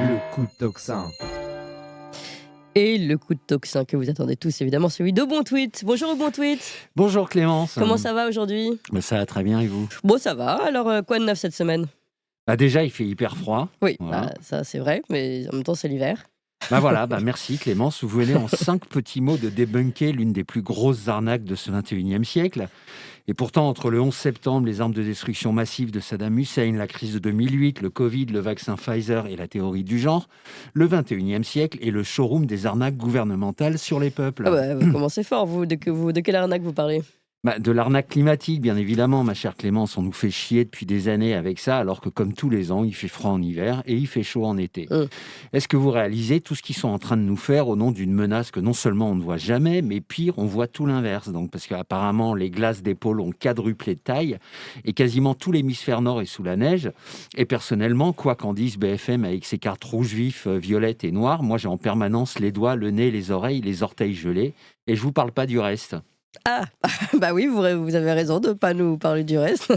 Le coup de tocsin. Et le coup de tocsin que vous attendez tous, évidemment, celui de Bon Tweet. Bonjour Bon Tweet. Bonjour Clémence. Comment ça va aujourd'hui? Ça va très bien et vous? Bon, ça va. Alors, quoi de neuf cette semaine? Déjà, il fait hyper froid. Oui, Voilà. ça c'est vrai, mais en même temps, c'est l'hiver. Merci Clémence. Vous venez en 5 petits mots de débunker l'une des plus grosses arnaques de ce 21e siècle. Et pourtant, entre le 11 septembre, les armes de destruction massive de Saddam Hussein, la crise de 2008, le Covid, le vaccin Pfizer et la théorie du genre, le 21e siècle est le showroom des arnaques gouvernementales sur les peuples. Ah bah, vous commencez fort, de quelle arnaque vous parlez? De l'arnaque climatique, bien évidemment, ma chère Clémence. On nous fait chier depuis des années avec ça, alors que comme tous les ans, il fait froid en hiver et il fait chaud en été. Est-ce que vous réalisez tout ce qu'ils sont en train de nous faire au nom d'une menace que non seulement on ne voit jamais, mais pire, on voit tout l'inverse. Donc, parce qu'apparemment, les glaces des pôles ont quadruplé de taille et quasiment tout l'hémisphère nord est sous la neige. Et personnellement, quoi qu'en dise BFM avec ses cartes rouges vifs, violettes et noires, moi j'ai en permanence les doigts, le nez, les oreilles, les orteils gelés. Et je vous parle pas du reste. Ah, bah oui, vous avez raison de ne pas nous parler du reste.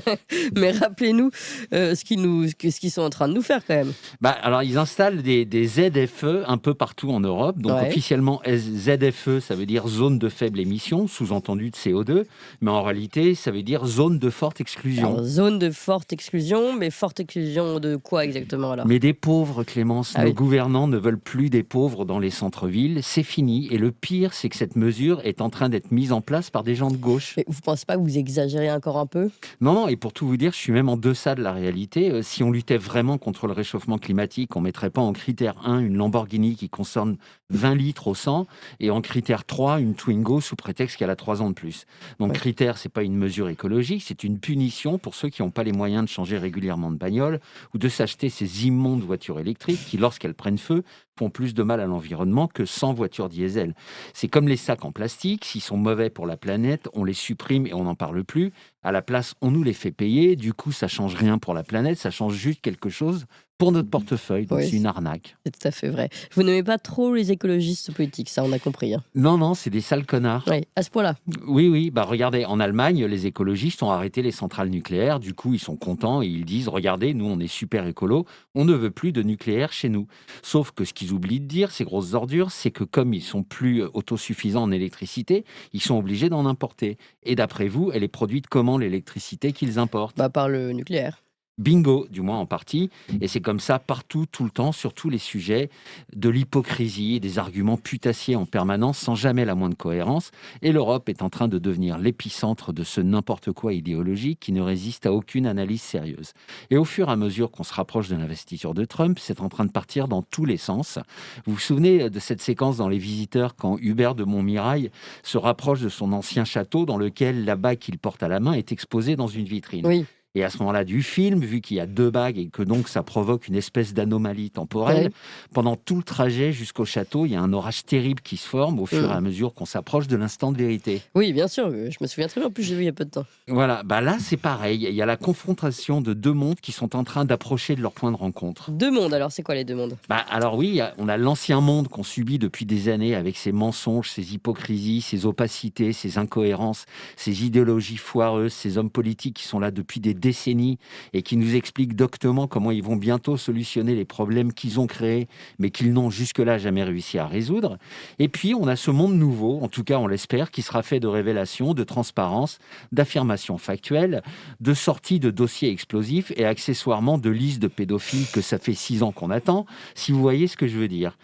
Mais rappelez-nous ce qu'ils sont en train de nous faire quand même. Alors, ils installent des ZFE un peu partout en Europe. Donc, Ouais. officiellement, ZFE, ça veut dire zone de faible émission, sous-entendu de CO2. Mais en réalité, ça veut dire zone de forte exclusion. Alors, zone de forte exclusion, mais forte exclusion de quoi exactement alors? Mais des pauvres, Clémence, nos gouvernants ne veulent plus des pauvres dans les centres-villes. C'est fini. Et le pire, c'est que cette mesure est en train d'être mise en place par des gens de gauche. Mais vous pensez pas que vous exagérez encore un peu? Non, et pour tout vous dire, je suis même en deçà de la réalité. Si on luttait vraiment contre le réchauffement climatique, on ne mettrait pas en critère 1 une Lamborghini qui consomme 20 litres au 100 et en critère 3 une Twingo sous prétexte qu'elle a 3 ans de plus. Donc critère, c'est pas une mesure écologique, c'est une punition pour ceux qui n'ont pas les moyens de changer régulièrement de bagnole ou de s'acheter ces immondes voitures électriques qui, lorsqu'elles prennent feu, font plus de mal à l'environnement que 100 voitures diesel. C'est comme les sacs en plastique, s'ils sont mauvais pour la planète, on les supprime et on n'en parle plus. À la place, on nous les fait payer. Du coup, ça change rien pour la planète, ça change juste quelque chose pour notre portefeuille. Donc, c'est une arnaque. C'est tout à fait vrai. Vous n'aimez pas trop les écologistes politiques, ça on a compris. Hein. Non, c'est des sales connards. Oui, à ce point-là. Oui. Regardez, en Allemagne, les écologistes ont arrêté les centrales nucléaires. Du coup, ils sont contents et ils disent, regardez, nous, on est super écolo, on ne veut plus de nucléaire chez nous. Sauf que ce qu'ils oublient de dire, ces grosses ordures, c'est que comme ils sont plus autosuffisants en électricité, ils sont obligés d'en importer. Et d'après vous, elle est produite comment l'électricité qu'ils importent? Par le nucléaire. Bingo, du moins en partie. Et c'est comme ça partout, tout le temps, sur tous les sujets, de l'hypocrisie, des arguments putassiers en permanence, sans jamais la moindre cohérence. Et l'Europe est en train de devenir l'épicentre de ce n'importe quoi idéologique qui ne résiste à aucune analyse sérieuse. Et au fur et à mesure qu'on se rapproche de l'investiture de Trump, c'est en train de partir dans tous les sens. Vous vous souvenez de cette séquence dans Les Visiteurs, quand Hubert de Montmirail se rapproche de son ancien château, dans lequel la bague qu'il porte à la main est exposée dans une vitrine. Oui. Et à ce moment-là du film, vu qu'il y a 2 bagues et que donc ça provoque une espèce d'anomalie temporelle, pendant tout le trajet jusqu'au château, il y a un orage terrible qui se forme au fur et à mesure qu'on s'approche de l'instant de vérité. Oui, bien sûr, je me souviens très bien, en plus j'ai vu il y a peu de temps. Voilà, là c'est pareil, il y a la confrontation de 2 mondes qui sont en train d'approcher de leur point de rencontre. 2 mondes, alors c'est quoi les 2 mondes? Alors oui, on a l'ancien monde qu'on subit depuis des années avec ses mensonges, ses hypocrisies, ses opacités, ses incohérences, ses idéologies foireuses, ces hommes politiques qui sont là depuis des décennies et qui nous expliquent doctement comment ils vont bientôt solutionner les problèmes qu'ils ont créés, mais qu'ils n'ont jusque-là jamais réussi à résoudre. Et puis, on a ce monde nouveau, en tout cas on l'espère, qui sera fait de révélations, de transparence, d'affirmations factuelles, de sorties de dossiers explosifs et accessoirement de listes de pédophiles que ça fait 6 ans qu'on attend, si vous voyez ce que je veux dire.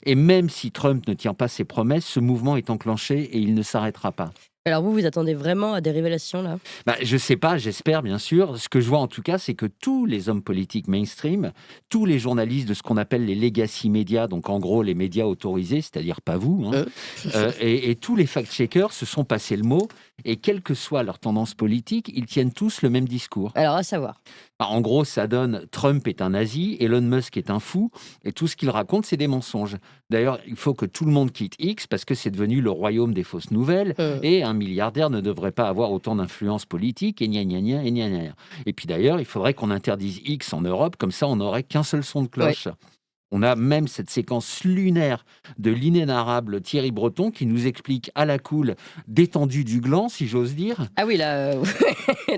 Et même si Trump ne tient pas ses promesses, ce mouvement est enclenché et il ne s'arrêtera pas. Alors vous attendez vraiment à des révélations là? Je sais pas, j'espère bien sûr. Ce que je vois en tout cas, c'est que tous les hommes politiques mainstream, tous les journalistes de ce qu'on appelle les legacy médias, donc en gros les médias autorisés, c'est-à-dire pas vous, et tous les fact-checkers se sont passés le mot, et quelle que soit leur tendance politique, ils tiennent tous le même discours. Alors à savoir? En gros, ça donne Trump est un nazi, Elon Musk est un fou, et tout ce qu'il raconte, c'est des mensonges. D'ailleurs, il faut que tout le monde quitte X parce que c'est devenu le royaume des fausses nouvelles, et un milliardaire ne devrait pas avoir autant d'influence politique, et gna gna gna, et gna gna. Et puis d'ailleurs, il faudrait qu'on interdise X en Europe, comme ça on n'aurait qu'un seul son de cloche. On a même cette séquence lunaire de l'inénarrable Thierry Breton qui nous explique à la cool, détendu du gland, si j'ose dire. Ah oui, là,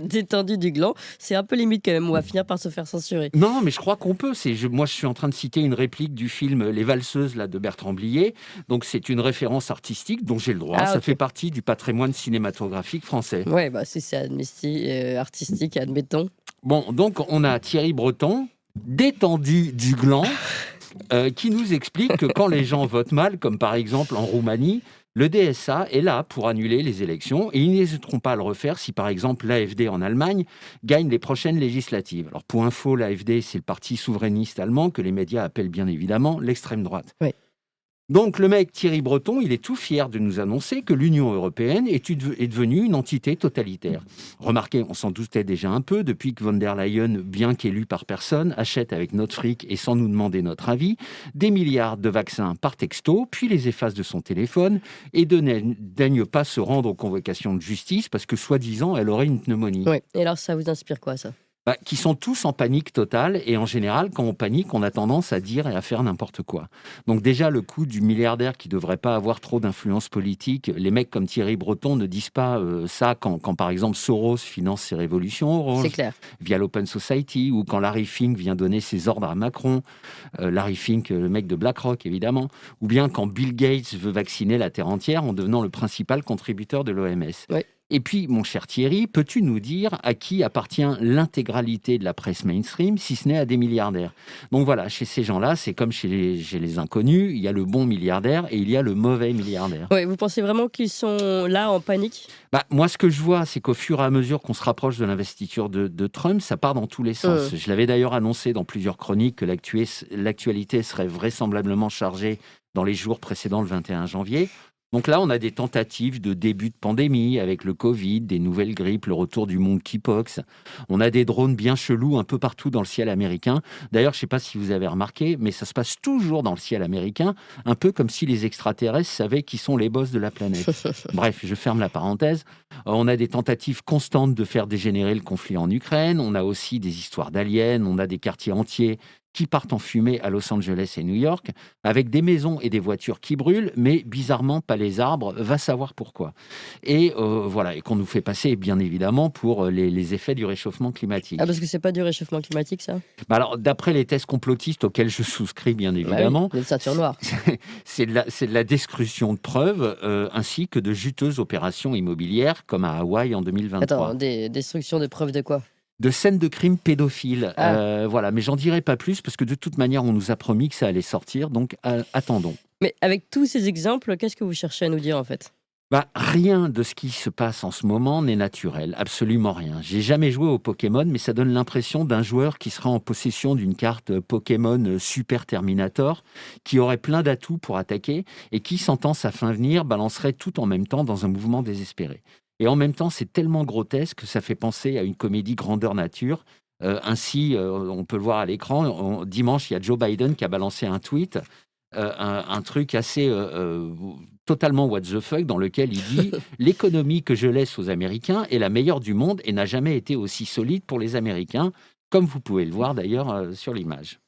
détendu du gland, c'est un peu limite quand même. On va finir par se faire censurer. Non, mais je crois qu'on peut. Moi, je suis en train de citer une réplique du film Les Valseuses là, de Bertrand Blier. Donc, c'est une référence artistique dont j'ai le droit. Ah, Ça ok. fait partie du patrimoine cinématographique français. Ouais, bah si c'est artistique, admettons. Bon, donc, on a Thierry Breton, détendu du gland, qui nous explique que quand les gens votent mal, comme par exemple en Roumanie, le DSA est là pour annuler les élections et ils n'hésiteront pas à le refaire si, par exemple, l'AfD en Allemagne gagne les prochaines législatives. Alors, pour info, l'AfD, c'est le parti souverainiste allemand que les médias appellent bien évidemment l'extrême droite. Oui. Donc, le mec Thierry Breton, il est tout fier de nous annoncer que l'Union européenne est devenue une entité totalitaire. Remarquez, on s'en doutait déjà un peu depuis que von der Leyen, bien qu'élue par personne, achète avec notre fric et sans nous demander notre avis, des milliards de vaccins par texto, puis les efface de son téléphone et ne daigne pas se rendre aux convocations de justice parce que, soi-disant, elle aurait une pneumonie. Oui. Et alors, ça vous inspire quoi, ça? Qui sont tous en panique totale. Et en général, quand on panique, on a tendance à dire et à faire n'importe quoi. Donc déjà, le coup du milliardaire qui ne devrait pas avoir trop d'influence politique, les mecs comme Thierry Breton ne disent pas ça quand, par exemple, Soros finance ses révolutions oranges C'est clair. via l'Open Society, ou quand Larry Fink vient donner ses ordres à Macron, Larry Fink, le mec de BlackRock, évidemment, ou bien quand Bill Gates veut vacciner la Terre entière en devenant le principal contributeur de l'OMS. Oui. Et puis, mon cher Thierry, peux-tu nous dire à qui appartient l'intégralité de la presse mainstream, si ce n'est à des milliardaires? Donc voilà, chez ces gens-là, c'est comme chez les inconnus, il y a le bon milliardaire et il y a le mauvais milliardaire. Ouais, vous pensez vraiment qu'ils sont là en panique? Moi, ce que je vois, c'est qu'au fur et à mesure qu'on se rapproche de l'investiture de Trump, ça part dans tous les sens. Je l'avais d'ailleurs annoncé dans plusieurs chroniques que l'actualité serait vraisemblablement chargée dans les jours précédant le 21 janvier. Donc là, on a des tentatives de début de pandémie avec le Covid, des nouvelles grippes, le retour du monkeypox. On a des drones bien chelous un peu partout dans le ciel américain. D'ailleurs, je ne sais pas si vous avez remarqué, mais ça se passe toujours dans le ciel américain, un peu comme si les extraterrestres savaient qui sont les boss de la planète. Bref, je ferme la parenthèse. On a des tentatives constantes de faire dégénérer le conflit en Ukraine. On a aussi des histoires d'aliens. On a des quartiers entiers qui partent en fumée à Los Angeles et New York, avec des maisons et des voitures qui brûlent, mais bizarrement pas les arbres, va savoir pourquoi. Et voilà, et qu'on nous fait passer bien évidemment pour les effets du réchauffement climatique. Ah, parce que c'est pas du réchauffement climatique, ça? Alors, d'après les thèses complotistes auxquels je souscris bien évidemment, oui, le ceinture noire. c'est de la destruction de preuves, ainsi que de juteuses opérations immobilières, comme à Hawaï en 2023. Attends, destruction de preuves de quoi? De scènes de crimes pédophiles. Ah. Voilà, mais j'en dirai pas plus parce que de toute manière, on nous a promis que ça allait sortir, donc attendons. Mais avec tous ces exemples, qu'est-ce que vous cherchez à nous dire en fait? Rien de ce qui se passe en ce moment n'est naturel, absolument rien. J'ai jamais joué au Pokémon, mais ça donne l'impression d'un joueur qui sera en possession d'une carte Pokémon Super Terminator, qui aurait plein d'atouts pour attaquer et qui, sentant sa fin venir, balancerait tout en même temps dans un mouvement désespéré. Et en même temps, c'est tellement grotesque que ça fait penser à une comédie grandeur nature. Ainsi, on peut le voir à l'écran, dimanche, il y a Joe Biden qui a balancé un tweet, un truc assez totalement what the fuck, dans lequel il dit « L'économie que je laisse aux Américains est la meilleure du monde et n'a jamais été aussi solide pour les Américains », comme vous pouvez le voir d'ailleurs sur l'image.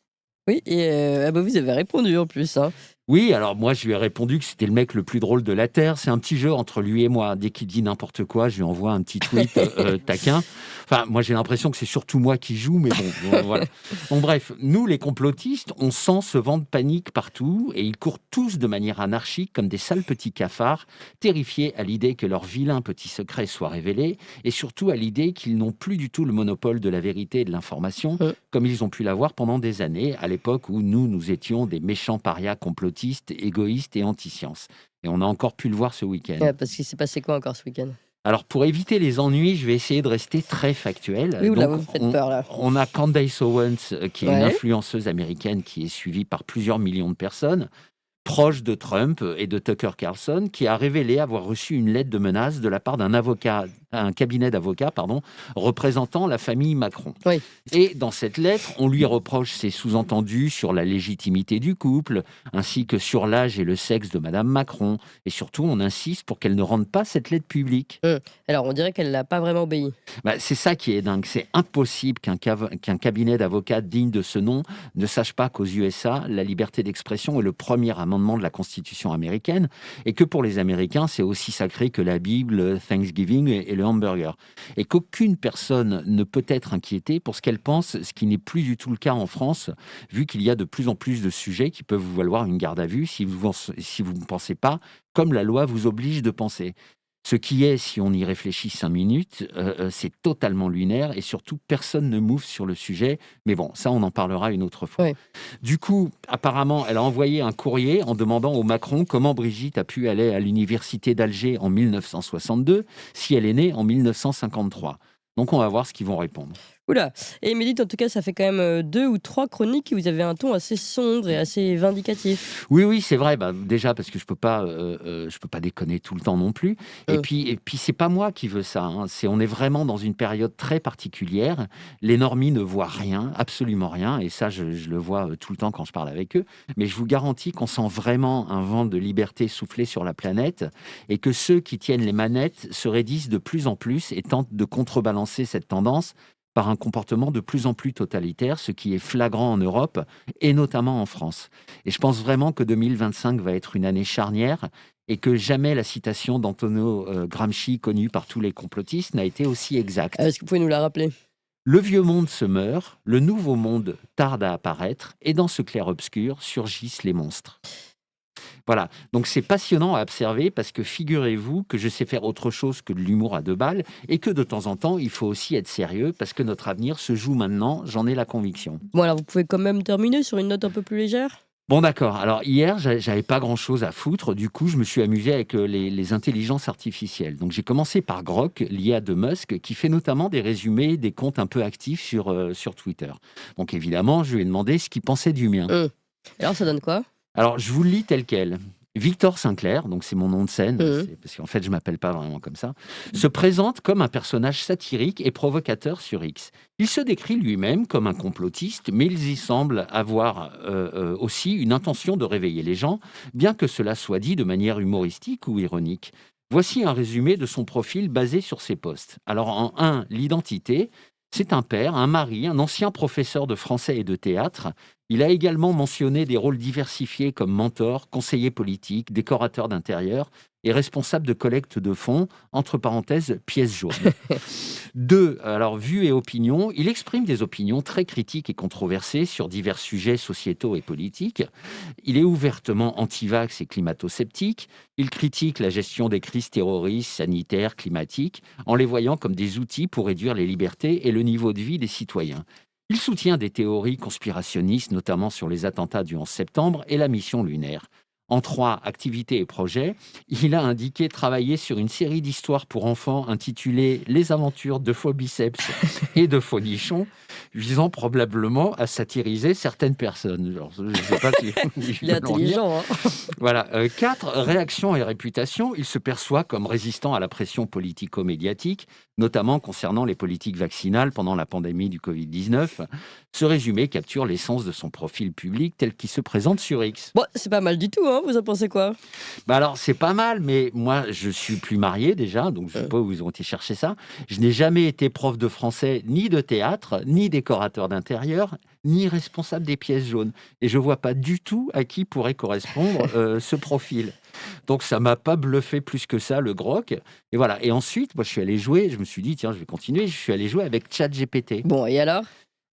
Oui, et vous avez répondu en plus. Hein. Oui, alors moi, je lui ai répondu que c'était le mec le plus drôle de la Terre. C'est un petit jeu entre lui et moi. Dès qu'il dit n'importe quoi, je lui envoie un petit tweet taquin. Enfin, moi, j'ai l'impression que c'est surtout moi qui joue, mais bon, voilà. Bon, bref, nous, les complotistes, on sent ce vent de panique partout et ils courent tous de manière anarchique comme des sales petits cafards, terrifiés à l'idée que leur vilain petit secret soit révélé et surtout à l'idée qu'ils n'ont plus du tout le monopole de la vérité et de l'information comme ils ont pu l'avoir pendant des années, à l'époque où nous étions des méchants parias complotistes, égoïste et anti-science. Et on a encore pu le voir ce week-end. Ouais, parce qu'il s'est passé quoi encore ce week-end? Alors, pour éviter les ennuis, je vais essayer de rester très factuel. Oui, là, donc, vous me faites peur, là. On a Candace Owens, qui est une Ouais. influenceuse américaine qui est suivie par plusieurs millions de personnes. proche de Trump et de Tucker Carlson, qui a révélé avoir reçu une lettre de menace de la part un cabinet d'avocats, représentant la famille Macron. Oui. Et dans cette lettre, on lui reproche ses sous-entendus sur la légitimité du couple, ainsi que sur l'âge et le sexe de Madame Macron. Et surtout, on insiste pour qu'elle ne rende pas cette lettre publique. Alors, on dirait qu'elle l'a pas vraiment obéi. C'est ça qui est dingue. C'est impossible qu'un cabinet d'avocats digne de ce nom ne sache pas qu'aux USA, la liberté d'expression est le premier amendement de la Constitution américaine et que pour les Américains, c'est aussi sacré que la Bible, Thanksgiving et le hamburger. Et qu'aucune personne ne peut être inquiétée pour ce qu'elle pense, ce qui n'est plus du tout le cas en France, vu qu'il y a de plus en plus de sujets qui peuvent vous valoir une garde à vue si vous ne pensez pas comme la loi vous oblige de penser. Ce qui est, si on y réfléchit 5 minutes, c'est totalement lunaire et surtout, personne ne move sur le sujet. Mais bon, ça, on en parlera une autre fois. Oui. Du coup, apparemment, elle a envoyé un courrier en demandant au Macron comment Brigitte a pu aller à l'université d'Alger en 1962 si elle est née en 1953. Donc, on va voir ce qu'ils vont répondre. Oula. Et Médite, en tout cas, ça fait quand même 2 ou 3 chroniques où vous avez un ton assez sombre et assez vindicatif. Oui, c'est vrai. Déjà parce que je peux pas déconner tout le temps non plus. Et puis c'est pas moi qui veux ça. On est vraiment dans une période très particulière. Les normies ne voient rien, absolument rien. Et ça, je le vois tout le temps quand je parle avec eux. Mais je vous garantis qu'on sent vraiment un vent de liberté souffler sur la planète et que ceux qui tiennent les manettes se raidissent de plus en plus et tentent de contrebalancer cette tendance par un comportement de plus en plus totalitaire, ce qui est flagrant en Europe et notamment en France. Et je pense vraiment que 2025 va être une année charnière et que jamais la citation d'Antonio Gramsci, connue par tous les complotistes, n'a été aussi exacte. Est-ce que vous pouvez nous la rappeler ? Le vieux monde se meurt, le nouveau monde tarde à apparaître, et dans ce clair-obscur surgissent les monstres. Voilà, donc c'est passionnant à observer parce que figurez-vous que je sais faire autre chose que de l'humour à 2 balles et que de temps en temps, il faut aussi être sérieux parce que notre avenir se joue maintenant, j'en ai la conviction. Bon, alors vous pouvez quand même terminer sur une note un peu plus légère ? Bon d'accord, alors hier, j'avais pas grand-chose à foutre, du coup, je me suis amusé avec les intelligences artificielles. Donc j'ai commencé par Grok, l'IA de Musk, qui fait notamment des résumés des comptes un peu actifs sur Twitter. Donc évidemment, je lui ai demandé ce qu'il pensait du mien. Alors ça donne quoi ? Alors, je vous le lis tel quel. Victor Sinclair, donc c'est mon nom de scène, parce qu'en fait, je ne m'appelle pas vraiment comme ça, se présente comme un personnage satirique et provocateur sur X. Il se décrit lui-même comme un complotiste, mais il y semble avoir aussi une intention de réveiller les gens, bien que cela soit dit de manière humoristique ou ironique. Voici un résumé de son profil basé sur ses posts. Alors, en 1, l'identité. C'est un père, un mari, un ancien professeur de français et de théâtre. Il a également mentionné des rôles diversifiés comme mentor, conseiller politique, décorateur d'intérieur et responsable de collecte de fonds, entre parenthèses, pièces jaunes. 2, alors vues et opinions. Il exprime des opinions très critiques et controversées sur divers sujets sociétaux et politiques. Il est ouvertement anti-vax et climato-sceptique. Il critique la gestion des crises terroristes, sanitaires, climatiques, en les voyant comme des outils pour réduire les libertés et le niveau de vie des citoyens. Il soutient des théories conspirationnistes, notamment sur les attentats du 11 septembre et la mission lunaire. En 3, activités et projets, il a indiqué travailler sur une série d'histoires pour enfants intitulée « Les aventures de faux biceps et de faux nichons », visant probablement à satiriser certaines personnes. Alors, je ne sais pas si... Il est intelligent, hein. Voilà. 4, réaction et réputation. Il se perçoit comme résistant à la pression politico-médiatique, notamment concernant les politiques vaccinales pendant la pandémie du Covid-19. Ce résumé capture l'essence de son profil public tel qu'il se présente sur X. Bon, c'est pas mal du tout, hein. Vous en pensez quoi ? Alors, c'est pas mal, mais moi, je suis plus marié déjà, donc je ne sais pas où ils ont été chercher ça. Je n'ai jamais été prof de français, ni de théâtre, ni décorateur d'intérieur, ni responsable des pièces jaunes. Et je vois pas du tout à qui pourrait correspondre ce profil. Donc, ça m'a pas bluffé plus que ça, le grok. Et voilà. Et ensuite, moi, je suis allé jouer, je me suis dit, tiens, je vais continuer. Je suis allé jouer avec ChatGPT. Bon, et alors ?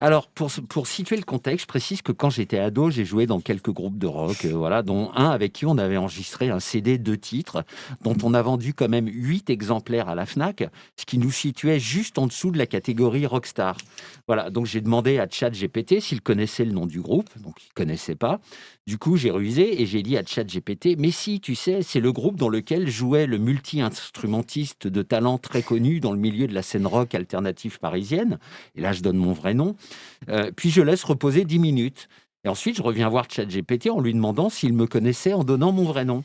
Alors, pour situer le contexte, je précise que quand j'étais ado, j'ai joué dans quelques groupes de rock, voilà, dont un avec qui on avait enregistré un CD 2 titres, dont on a vendu quand même 8 exemplaires à la Fnac, ce qui nous situait juste en dessous de la catégorie rockstar. Voilà, donc j'ai demandé à ChatGPT s'il connaissait le nom du groupe, donc il ne connaissait pas. Du coup, j'ai rusé et j'ai dit à ChatGPT, mais si, tu sais, c'est le groupe dans lequel jouait le multi-instrumentiste de talent très connu dans le milieu de la scène rock alternative parisienne. Et là, je donne mon vrai nom. Puis je laisse reposer 10 minutes. Et ensuite, je reviens voir ChatGPT en lui demandant s'il me connaissait en donnant mon vrai nom.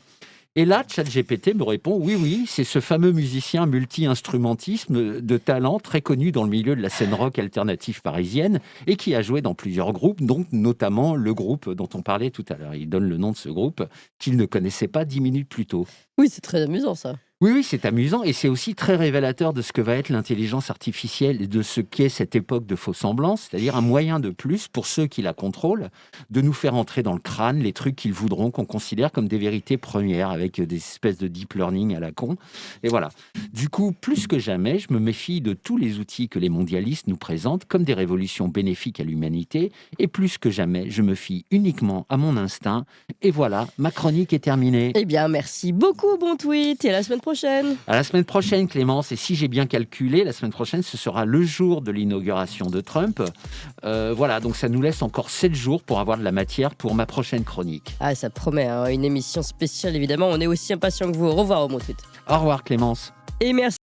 Et là, ChatGPT me répond, oui, c'est ce fameux musicien multi-instrumentiste de talent très connu dans le milieu de la scène rock alternative parisienne et qui a joué dans plusieurs groupes, donc notamment le groupe dont on parlait tout à l'heure. Il donne le nom de ce groupe qu'il ne connaissait pas 10 minutes plus tôt. Oui, c'est très amusant ça. Oui, c'est amusant et c'est aussi très révélateur de ce que va être l'intelligence artificielle et de ce qu'est cette époque de faux-semblance, c'est-à-dire un moyen de plus pour ceux qui la contrôlent de nous faire entrer dans le crâne les trucs qu'ils voudront qu'on considère comme des vérités premières avec des espèces de deep learning à la con. Et voilà. Du coup, plus que jamais, je me méfie de tous les outils que les mondialistes nous présentent comme des révolutions bénéfiques à l'humanité et plus que jamais, je me fie uniquement à mon instinct. Et voilà, ma chronique est terminée. Eh bien, merci beaucoup, bon tweet, et à la semaine prochaine. À la semaine prochaine, Clémence. Et si j'ai bien calculé, la semaine prochaine, ce sera le jour de l'inauguration de Trump. Voilà, donc ça nous laisse encore 7 jours pour avoir de la matière pour ma prochaine chronique. Ah, ça promet, hein, une émission spéciale, évidemment. On est aussi impatients que vous. Au revoir, au bon tweet. Au revoir, Clémence. Et merci.